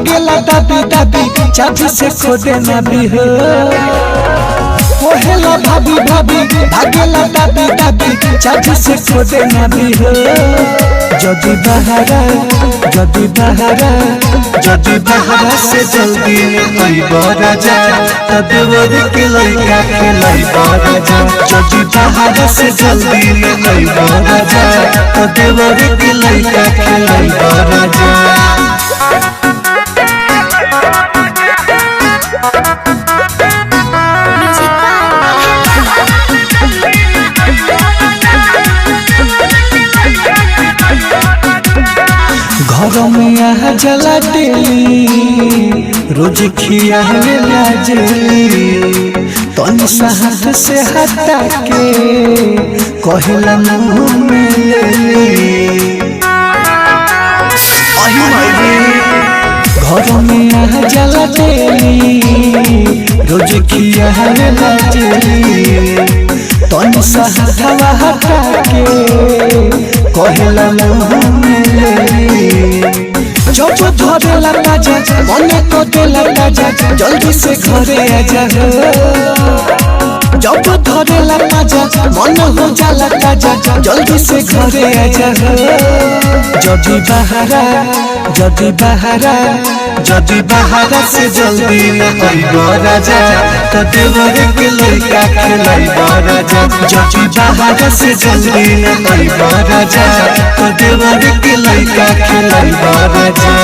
भागेला दाबी दाबी चाबी से खोदे ना भी हो कोहेला भाभी भाभी भागेला दाबी दाबी चाबी से खोदे ना भी हो जदी बहारा से जल्दी आइबो राजा तदेवर के लइका खेलाइबो राजा जदी बहारा से जल्दी आइबो राजा तदेवर के लइका खेलाइबो राजा घर में आ जला डेली रोज खिया ला जेली तनी सा हाथ से हटा के कहला मुँह में लेली घर में आ जला डेली रोज खिया ला जेली तनी सा हथवा हटा के कहला मुँह में लेली जब धरेला ताजा मने को देला ताजा जल्दी से घरे आजा जब धरेला ताजा मन हो जाला ताजा जल्दी से घरे आजा जदी बहारा से जल्दी आइबो राजा तदेवर के लइका खेलाइबो राजा जदी बहारा से जल्दी आइबो राजा तदेवर के लइका खेलाइबो राजा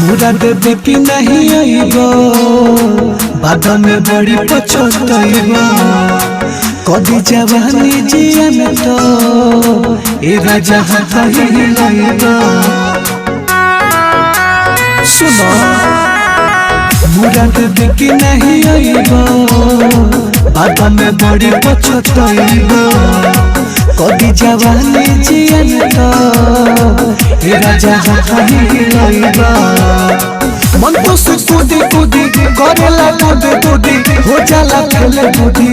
मुराद देखी नहीं आइबो बाद में बड़ी पछताइबो कदी जवानी जियन तो ए राजा हाथ हिलाइबो सुनो मुराद देखी नहीं आइबो बाद में बड़ी पछताइबो कदी जवानी जियन तो ए राजा हाथ हिलाइबो मन तो से कूदी कूदी करेला कूदी हो जाला खेले कूदी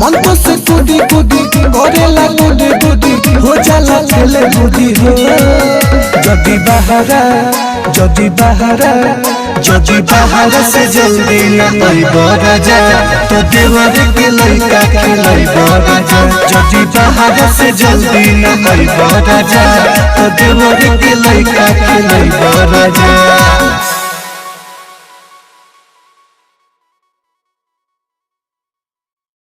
मन तो से कूदी कूदी करेला कूदी हो जाला खेले कूदी जदी बहारा से जल्दी आइबो राजा तदेवर के लइका खेलाइबो राजा जदी बहारा से जल्दी आइबो राजा तदेवर के लइका खेलाइबो राजा।